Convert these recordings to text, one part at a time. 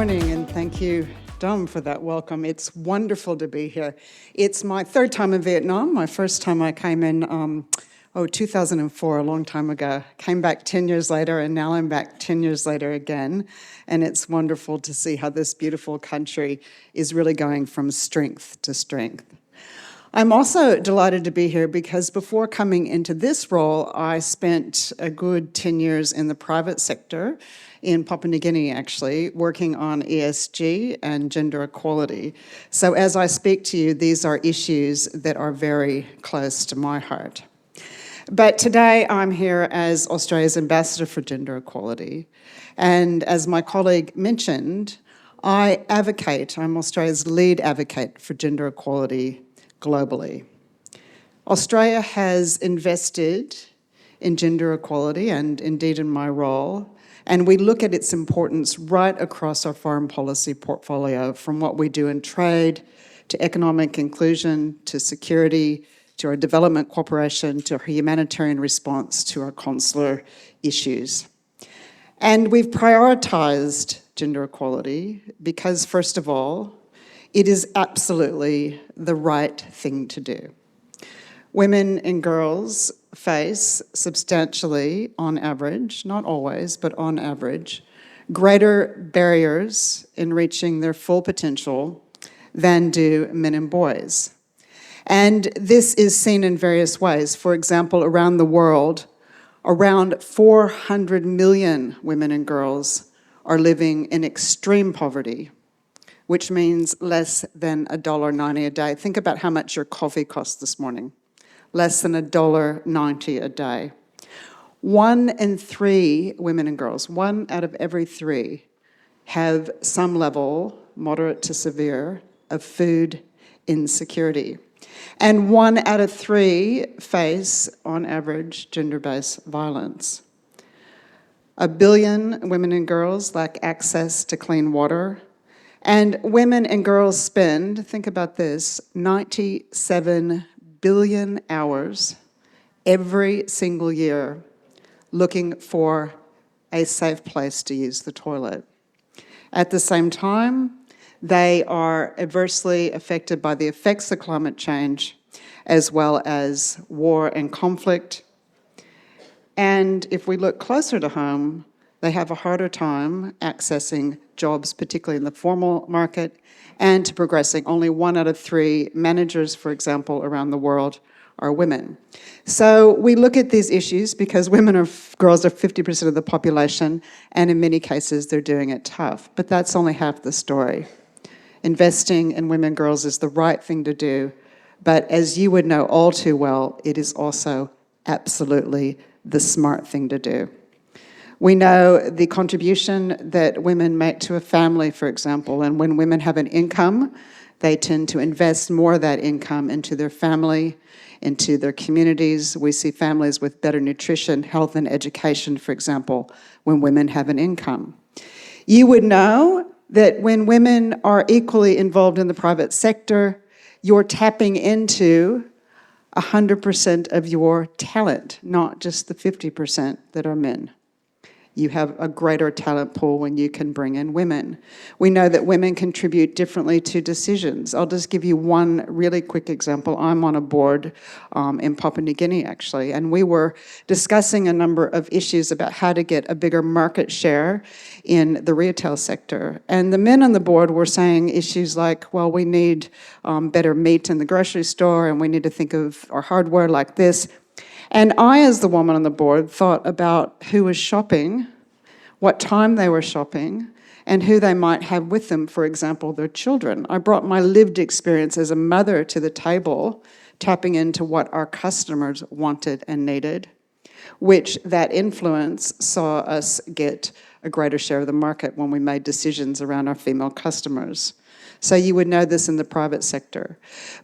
morning, and thank you, Dom, for that welcome. It's wonderful to be here. It's my third time in Vietnam. My first time I came in, 2004, a long time ago. Came back 10 years later, and now I'm back 10 years later again. And it's wonderful to see how this beautiful country is really going from strength to strength. I'm also delighted to be here because before coming into this role, I spent a good 10 years in the private sector in Papua New Guinea, actually, working on ESG and gender equality. So as I speak to you, these are issues that are very close to my heart. But today I'm here as Australia's ambassador for gender equality. And as my colleague mentioned, I'm Australia's lead advocate for gender equality globally. Australia has invested in gender equality and indeed in my role, and we look at its importance right across our foreign policy portfolio, from what we do in trade, to economic inclusion, to security, to our development cooperation, to our humanitarian response, to our consular issues. And we've prioritised gender equality because, first of all, it is absolutely the right thing to do. Women and girls face substantially, on average, not always, but on average, greater barriers in reaching their full potential than do men and boys. And this is seen in various ways. For example, around the world, around 400 million women and girls are living in extreme poverty, which means less than $1.90 a day. Think about how much your coffee cost this morning. Less than $1.90 a day. 1 in 3 women and girls, 1 out of every 3, have some level, moderate to severe, of food insecurity. And 1 out of 3 face, on average, gender-based violence. 1 billion women and girls lack access to clean water. And women and girls spend, think about this, 97 billion hours every single year looking for a safe place to use the toilet. At the same time, they are adversely affected by the effects of climate change, as well as war and conflict. And if we look closer to home, they have a harder time accessing jobs, particularly in the formal market, and to progressing. Only 1 out of 3 managers, for example, around the world are women. So we look at these issues because girls are 50% of the population, and in many cases they're doing it tough. But that's only half the story. Investing in women and girls is the right thing to do, but as you would know all too well, it is also absolutely the smart thing to do. We know the contribution that women make to a family, for example, and when women have an income, they tend to invest more of that income into their family, into their communities. We see families with better nutrition, health, and education, for example, when women have an income. You would know that when women are equally involved in the private sector, you're tapping into 100% of your talent, not just the 50% that are men. You have a greater talent pool when you can bring in women. We know that women contribute differently to decisions. I'll just give you one really quick example. I'm on a board in Papua New Guinea, actually, and we were discussing a number of issues about how to get a bigger market share in the retail sector. And the men on the board were saying issues like, well, we need better meat in the grocery store, and we need to think of our hardware like this. And I, as the woman on the board, thought about who was shopping, what time they were shopping, and who they might have with them, for example, their children. I brought my lived experience as a mother to the table, tapping into what our customers wanted and needed, which that influence saw us get a greater share of the market when we made decisions around our female customers. So you would know this in the private sector.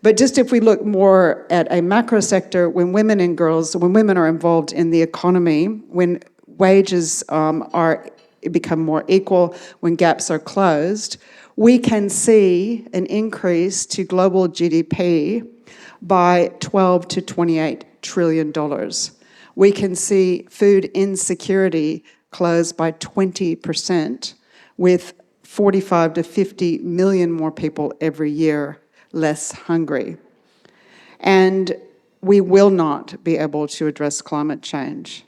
But just if we look more at a macro sector, when women are involved in the economy, when wages become more equal, when gaps are closed, we can see an increase to global GDP by $12 to $28 trillion. We can see food insecurity close by 20%, with 45 to 50 million more people every year less hungry. And we will not be able to address climate change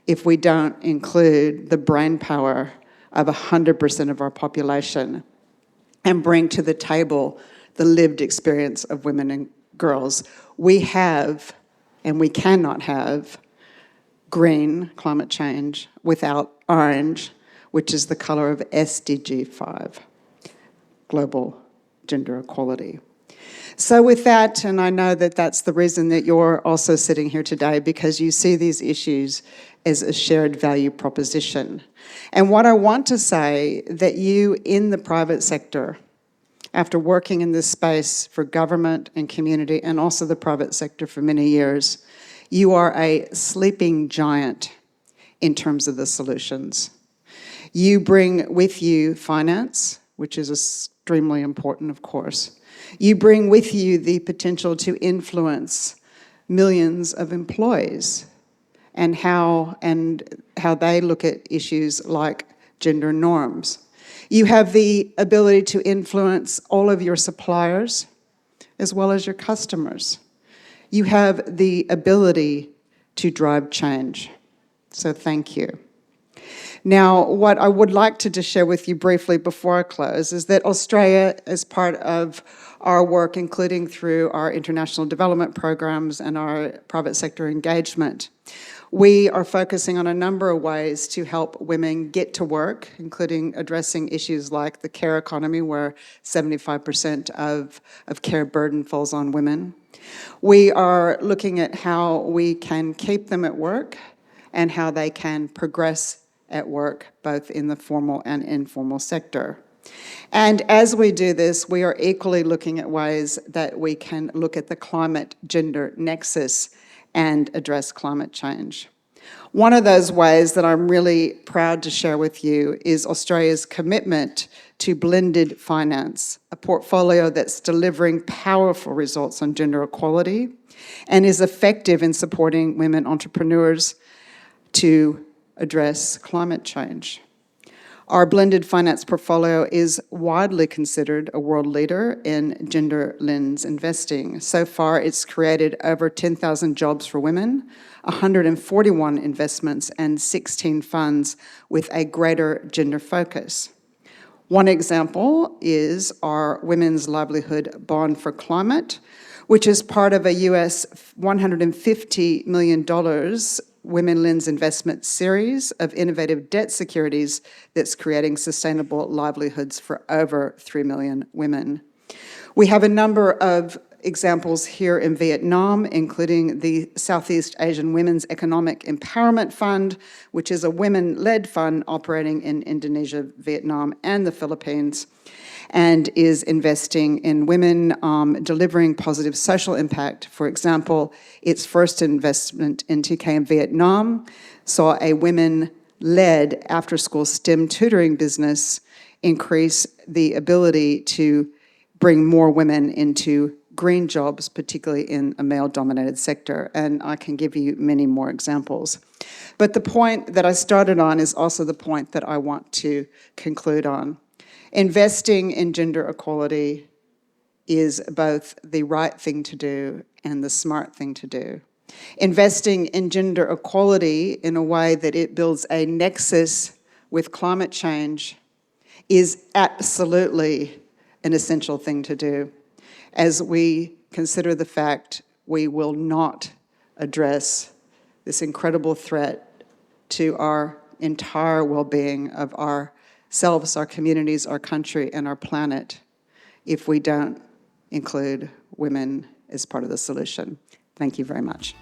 if we don't include the brain power of 100% of our population and bring to the table the lived experience of women and girls. We have, and we cannot have, green climate change without orange, which is the colour of SDG 5, global gender equality. So with that, and I know that that's the reason that you're also sitting here today, because you see these issues as a shared value proposition. And what I want to say, that you in the private sector, after working in this space for government and community and also the private sector for many years, you are a sleeping giant in terms of the solutions. You bring with you finance, which is extremely important, of course. You bring with you the potential to influence millions of employees and how they look at issues like gender norms. You have the ability to influence all of your suppliers as well as your customers. You have the ability to drive change. So thank you. Now, what I would like to just share with you briefly before I close is that Australia, as part of our work, including through our international development programs and our private sector engagement, we are focusing on a number of ways to help women get to work, including addressing issues like the care economy, where 75% of care burden falls on women. We are looking at how we can keep them at work and how they can progress at work, both in the formal and informal sector. And as we do this, we are equally looking at ways that we can look at the climate-gender nexus and address climate change. One of those ways that I'm really proud to share with you is Australia's commitment to blended finance, a portfolio that's delivering powerful results on gender equality and is effective in supporting women entrepreneurs to address climate change. Our blended finance portfolio is widely considered a world leader in gender lens investing. So far, it's created over 10,000 jobs for women, 141 investments, and 16 funds with a greater gender focus. One example is our Women's Livelihood Bond for Climate, which is part of a US $150 million Women Lens investment series of innovative debt securities that's creating sustainable livelihoods for over 3 million women. We have a number of examples here in Vietnam, including the Southeast Asian Women's Economic Empowerment Fund, which is a women-led fund operating in Indonesia, Vietnam, and the Philippines, and is investing in women delivering positive social impact. For example, its first investment in TK in Vietnam saw a women-led after-school STEM tutoring business increase the ability to bring more women into green jobs, particularly in a male-dominated sector, and I can give you many more examples. But the point that I started on is also the point that I want to conclude on. Investing in gender equality is both the right thing to do and the smart thing to do. Investing in gender equality in a way that it builds a nexus with climate change is absolutely an essential thing to do, as we consider the fact we will not address this incredible threat to our entire well-being of ourselves, our communities, our country, and our planet if we don't include women as part of the solution. Thank you very much.